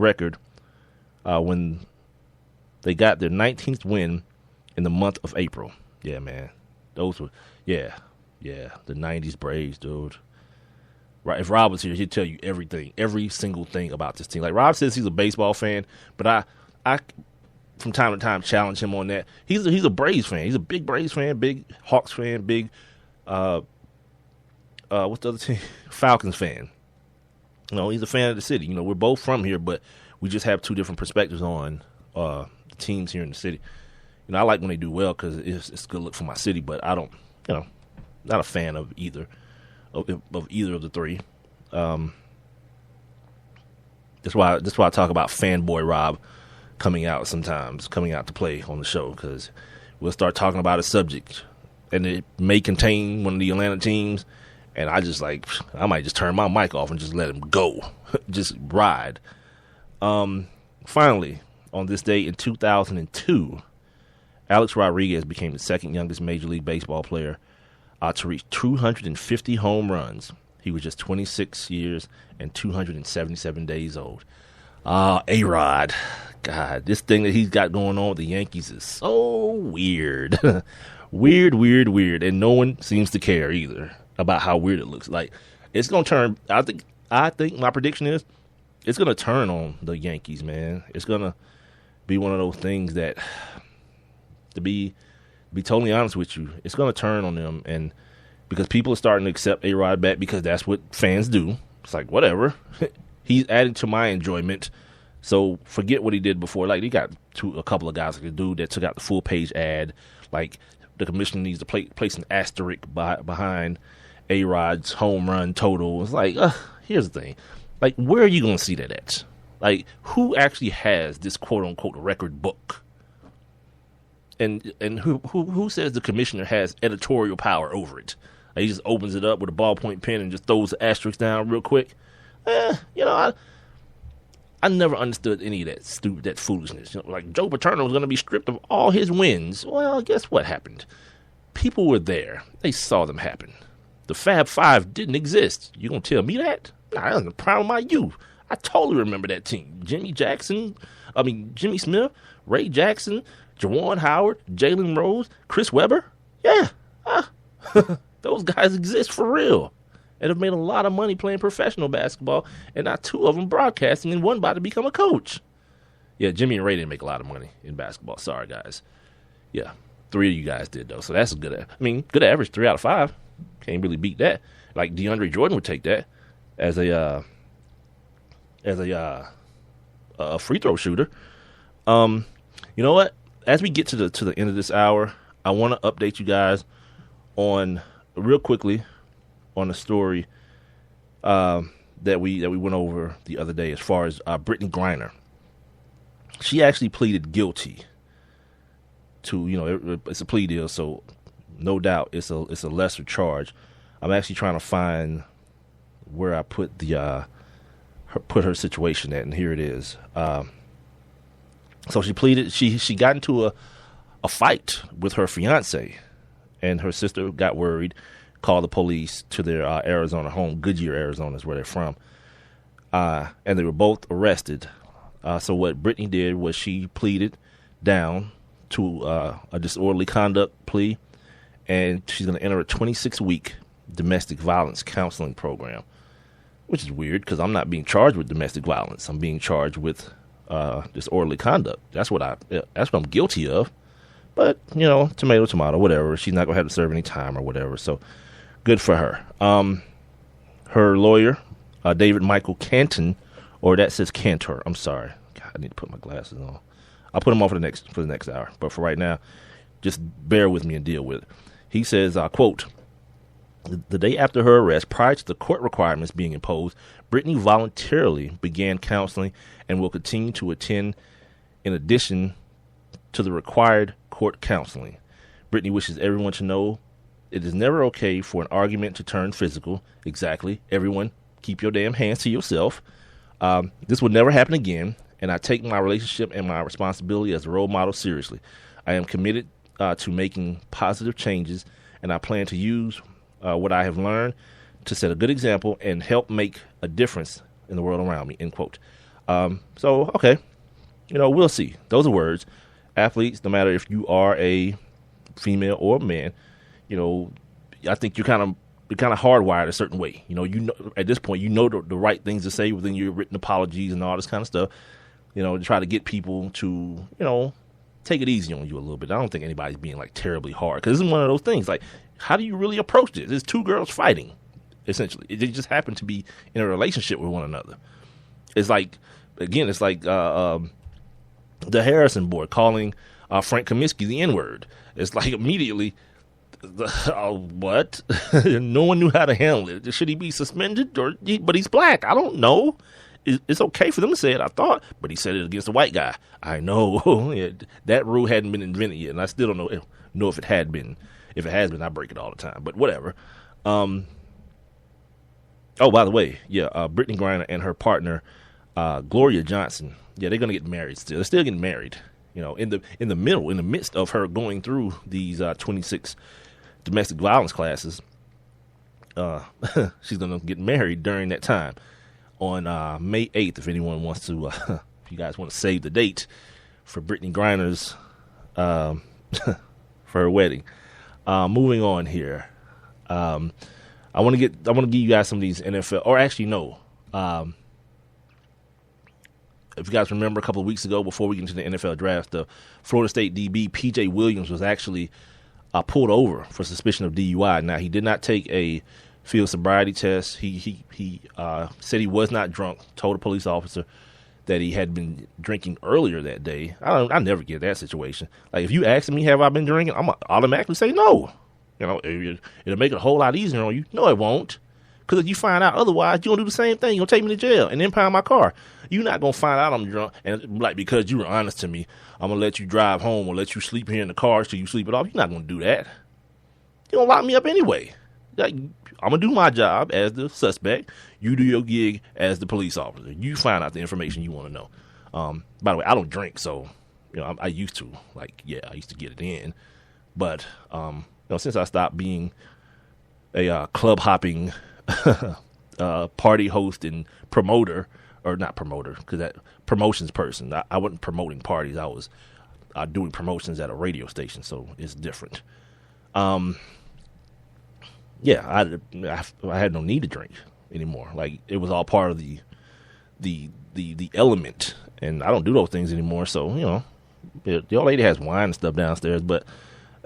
record when they got their 19th win in the month of April. Yeah, man. Those were, the 90s Braves, dude. Right, if Rob was here, he'd tell you everything, every single thing about this team. Like Rob says he's a baseball fan, but I from time to time challenge him on that. He's a Braves fan. He's a big Braves fan, big Hawks fan, big what's the other team? Falcons fan. He's a fan of the city. We're both from here, but we just have two different perspectives on the teams here in the city. I like when they do well because it's a good look for my city, but I don't, not a fan of either. Of either of the three. That's why I talk about fanboy Rob coming out to play on the show, because we'll start talking about a subject and it may contain one of the Atlanta teams, and I might just turn my mic off and just let him go. Just ride. Finally, on this day in 2002, Alex Rodriguez became the second youngest Major League Baseball player to reach 250 home runs. He was just 26 years and 277 days old. A-Rod. God, this thing that he's got going on with the Yankees is so weird. weird. And no one seems to care either about how weird it looks. Like, it's going to turn, I think my prediction is it's going to turn on the Yankees, man. It's going to be one of those things that, to be totally honest with you, it's going to turn on them, and because people are starting to accept A-Rod back because that's what fans do. It's like, whatever. He's adding to my enjoyment, so forget what he did before. Like, he got a couple of guys, like the dude that took out the full-page ad. Like, the commissioner needs to place an asterisk behind A-Rod's home run total. It's like, here's the thing. Like, where are you going to see that at? Like, who actually has this quote-unquote record book? And who says the commissioner has editorial power over it? Like, he just opens it up with a ballpoint pen and just throws the asterisk down real quick. I never understood any of that foolishness. Like, Joe Paterno was going to be stripped of all his wins. Well, guess what happened? People were there. They saw them happen. The Fab Five didn't exist. You gonna tell me that? Nah, that was the prime of my youth. I totally remember that team. Jimmy Smith, Ray Jackson, Juwan Howard, Jalen Rose, Chris Webber. Yeah. Those guys exist for real and have made a lot of money playing professional basketball, and not two of them broadcasting and one about to become a coach. Yeah, Jimmy and Ray didn't make a lot of money in basketball. Sorry, guys. Yeah, three of you guys did, though, so that's a good average, 3 out of 5. Can't really beat that. Like, DeAndre Jordan would take that as a free throw shooter. You know what? As we get to the end of this hour, I want to update you guys real quickly on a story that we went over the other day as far as Brittany Griner. She actually pleaded guilty to, it's a plea deal, so no doubt it's a lesser charge. I'm actually trying to find where I put her situation at, and here it is. So she pleaded. She got into a fight with her fiance, and her sister got worried, called the police to their Arizona home. Goodyear, Arizona is where they're from, and they were both arrested. So what Brittany did was she pleaded down to a disorderly conduct plea, and she's going to enter a 26-week domestic violence counseling program, which is weird because I'm not being charged with domestic violence. I'm being charged with disorderly conduct. That's what I'm guilty of. But, tomato, whatever. She's not going to have to serve any time or whatever. So good for her. Her lawyer, David Michael Canton, or that says Cantor. I'm sorry. God, I need to put my glasses on. I'll put them on for the next hour. But for right now, just bear with me and deal with it. He says, quote, "The day after her arrest, prior to the court requirements being imposed, Brittany voluntarily began counseling and will continue to attend in addition to the required court counseling. Brittany wishes everyone to know it is never okay for an argument to turn physical." Exactly. Everyone, keep your damn hands to yourself. "This will never happen again, and I take my relationship and my responsibility as a role model seriously. I am committed to making positive changes, and I plan to use what I have learned to set a good example and help make a difference in the world around me," end quote. So okay, we'll see. Those are words. Athletes, no matter if you are a female or a man, I think you're kind of hardwired a certain way. At this point, the right things to say within your written apologies and all this kind of stuff. To try to get people to take it easy on you a little bit. I don't think anybody's being like terribly hard, because this is one of those things. Like, how do you really approach this? It's two girls fighting, essentially. They just happen to be in a relationship with one another. It's like, again, the Harrison boy calling Frank Kaminsky the N-word. It's like immediately, what? No one knew how to handle it. Should he be suspended? But he's black. I don't know. It's okay for them to say it, I thought, but he said it against a white guy. I know. That rule hadn't been invented yet, and I still don't know if it had been. If it has been, I break it all the time, but whatever. Oh, by the way, Brittany Griner and her partner, Gloria Johnson, they're going to get married still. They're still getting married, in the midst of her going through these 26 domestic violence classes. She's going to get married during that time. On May 8th, if anyone wants to, if you guys want to save the date for Brittany Griner's, for her wedding. Moving on here. I want to give you guys some of these NFL, or actually no. If you guys remember a couple of weeks ago, before we get into the NFL draft, the Florida State DB P.J. Williams was actually pulled over for suspicion of DUI. Now, he did not take a field sobriety test. He said he was not drunk. Told a police officer that he had been drinking earlier that day. I never get that situation. Like, if you ask me, have I been drinking? I'm gonna automatically say no. It'll make it a whole lot easier on you. No, it won't. Because if you find out otherwise, you're gonna do the same thing. You're gonna take me to jail and impound my car. You're not gonna find out I'm drunk and because you were honest to me, I'm gonna let you drive home or let you sleep here in the car till you sleep it off. You're not gonna do that. You're gonna lock me up anyway. I'm going to do my job as the suspect. You do your gig as the police officer. You find out the information you want to know. By the way, I don't drink, so, I used to. I used to get it in. But, since I stopped being a club hopping party host and promoter, or not promoter, because that promotions person, I wasn't promoting parties. I was doing promotions at a radio station, so it's different. I had no need to drink anymore. Like, it was all part of the element, and I don't do those things anymore. So, the old lady has wine and stuff downstairs, but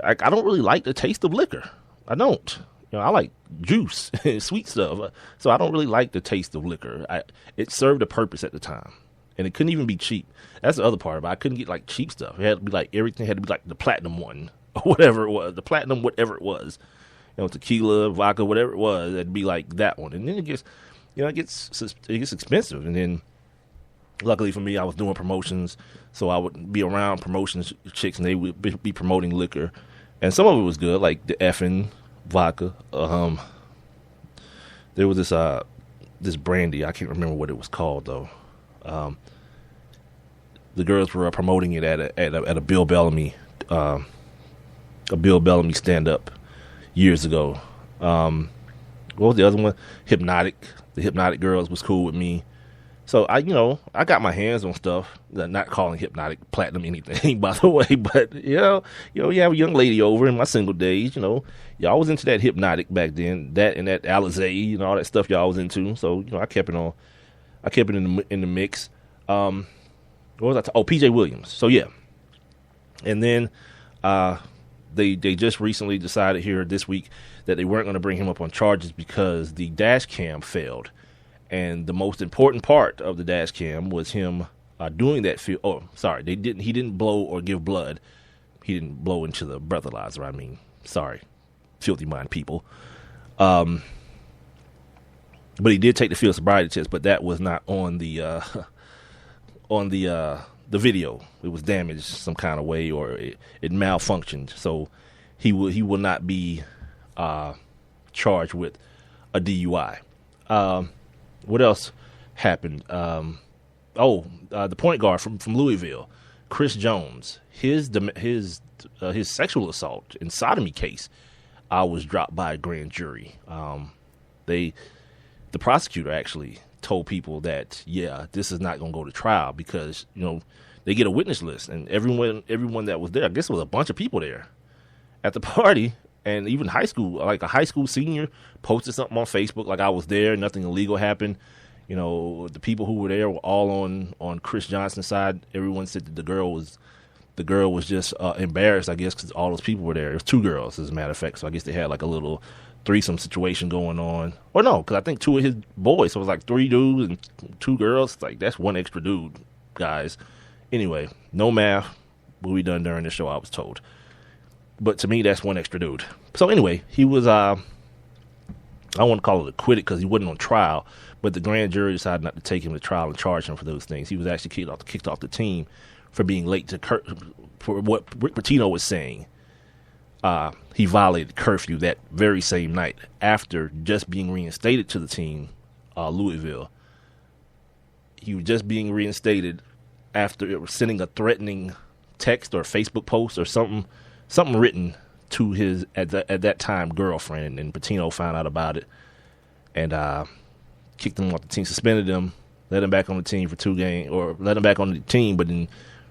I don't really like the taste of liquor. I don't. I like juice and sweet stuff, so I don't really like the taste of liquor. It served a purpose at the time, and it couldn't even be cheap. That's the other part about it. I couldn't get cheap stuff. It had to be everything had to be the platinum one or whatever it was, the platinum whatever it was. Tequila, vodka, whatever it was, it'd be like that one. And then it gets expensive. And then, luckily for me, I was doing promotions, so I would be around promotions chicks, and they would be promoting liquor. And some of it was good, like the effing vodka. There was this brandy. I can't remember what it was called though. The girls were promoting it at a Bill Bellamy, stand up years ago. What was the other one? Hypnotic. The Hypnotic girls was cool with me. So I got my hands on stuff. Not calling Hypnotic platinum anything, by the way, but you have a young lady over in my single days. Y'all was into that Hypnotic back then. That and that Alizé, all that stuff y'all was into. So I kept it on. I kept it in the mix. What was I? PJ Williams. So yeah, and then They just recently decided here this week that they weren't going to bring him up on charges because the dash cam failed. And the most important part of the dash cam was him doing that. He didn't blow or give blood. He didn't blow into the breathalyzer. Sorry, filthy mind people. But he did take the field sobriety test, but that was not on the video. It was damaged some kind of way, or it malfunctioned. So he will not be charged with a DUI. What else happened? The point guard from Louisville, Chris Jones, his sexual assault and sodomy case was dropped by a grand jury. The prosecutor actually told people that, yeah, this is not going to go to trial because, they get a witness list, and everyone that was there, I guess it was a bunch of people there at the party, and even high school, like a high school senior posted something on Facebook like I was there, nothing illegal happened. The people who were there were all on Chris Johnson's side. Everyone said that the girl was just embarrassed, I guess, because all those people were there. It was 2 girls, as a matter of fact, so I guess they had like a little threesome situation going on. Or no, because I think 2 of his boys, so it was like 3 dudes and 2 girls. Like, that's 1 extra dude, guys. Anyway, no math will be done during the show, I was told. But to me, that's 1 extra dude. So anyway, he was, I don't want to call it acquitted because he wasn't on trial, but the grand jury decided not to take him to trial and charge him for those things. He was actually kicked off the team for being late for what Rick Pitino was saying. He violated curfew that very same night after just being reinstated to the team, Louisville. He was just being reinstated after sending a threatening text or Facebook post or something written to his at that time girlfriend, and Pitino found out about it and kicked him off the team, suspended him, let him back on the team for 2 games, or let him back on the team, but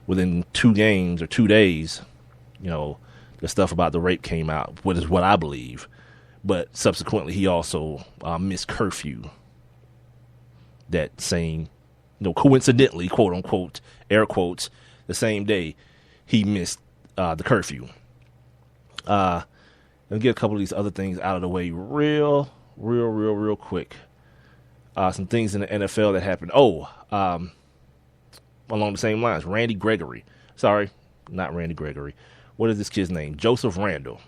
within 2 games or 2 days, the stuff about the rape came out, what is what I believe. But subsequently, he also missed curfew that same, coincidentally, quote unquote, air quotes, the same day he missed the curfew. Let me get a couple of these other things out of the way real quick. Some things in the NFL that happened. Along the same lines, Randy Gregory. Sorry, not Randy Gregory. What is this kid's name? Joseph Randle.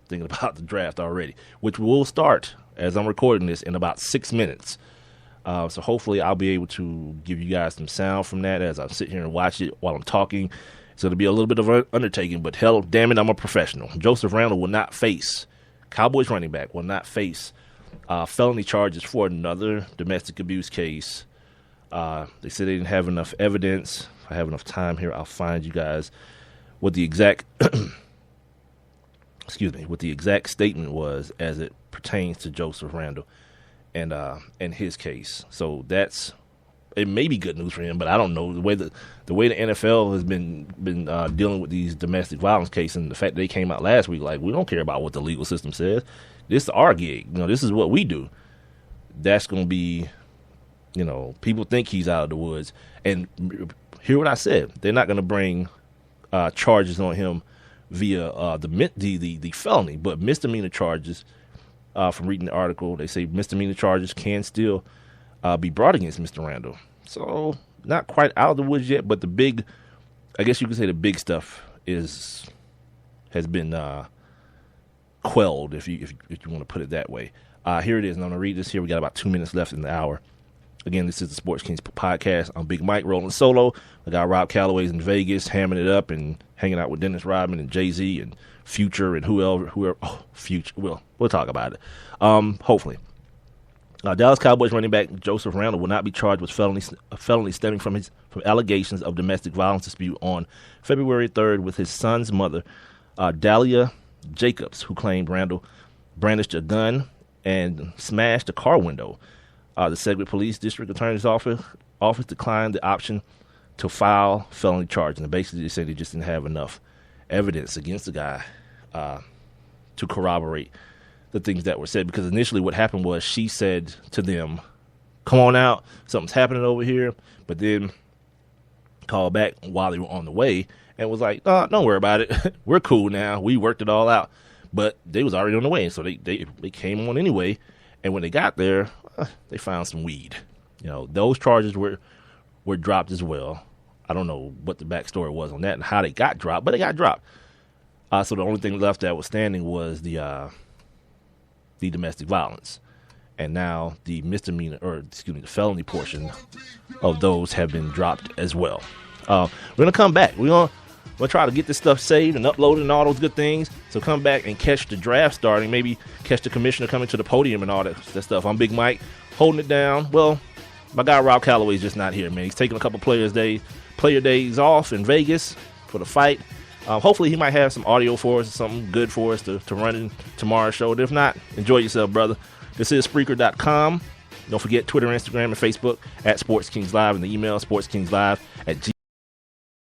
Thinking about the draft already, which will start, as I'm recording this, in about 6 minutes. So hopefully I'll be able to give you guys some sound from that as I sit here and watch it while I'm talking. So it'll be a little bit of an undertaking, but hell, damn it, I'm a professional. Joseph Randle will not face, Cowboys running back will not face felony charges for another domestic abuse case. They said they didn't have enough evidence. If I have enough time here, I'll find you guys what the exact statement was as it pertains to Joseph Randle and his case. So it may be good news for him, but I don't know the way the NFL has been dealing with these domestic violence cases, and the fact that they came out last week like, we don't care about what the legal system says. This is our gig. This is what we do. That's going to be, people think he's out of the woods. And hear what I said. They're not going to bring charges on him via the felony, but misdemeanor charges. From reading the article, they say misdemeanor charges can still be brought against Mr. Randle. So not quite out of the woods yet, but I guess you could say the big stuff has been quelled, if you want to put it that way. Here it is, and I'm going to read this here. We got about 2 minutes left in the hour. Again, this is the Sports Kings podcast. I'm Big Mike rolling solo. I got Rob Calloway's in Vegas, hamming it up and hanging out with Dennis Rodman and Jay-Z and Future and whoever. Oh, Future. We'll talk about it. Hopefully. Dallas Cowboys running back Joseph Randle will not be charged with felony stemming from allegations of domestic violence dispute on February 3rd with his son's mother, Dahlia Jacobs, who claimed Randle brandished a gun and smashed a car window. The Sedgwick Police District Attorney's Office declined the option to file felony charges. And basically, they said they just didn't have enough evidence against the guy to corroborate the things that were said. Because initially what happened was she said to them, come on out, something's happening over here. But then called back while they were on the way and was like, don't worry about it. We're cool now. We worked it all out. But they was already on the way. So they came on anyway. And when they got there, they found some weed. Those charges were dropped as well. I don't know what the backstory was on that and how they got dropped, but they got dropped. So the only thing left that was standing was the domestic violence. And now the the felony portion of those have been dropped as well. We're going to come back. We're going to try to get this stuff saved and uploaded and all those good things. So come back and catch the draft starting. Maybe catch the commissioner coming to the podium and all that stuff. I'm Big Mike, holding it down. Well, my guy Rob Calloway's just not here, man. He's taking a couple player days off in Vegas for the fight. Hopefully he might have some audio for us or something good for us to run in tomorrow's show. But if not, enjoy yourself, brother. This is Spreaker.com. Don't forget Twitter, Instagram, and Facebook at Sports Kings Live, and the email sportskingslive at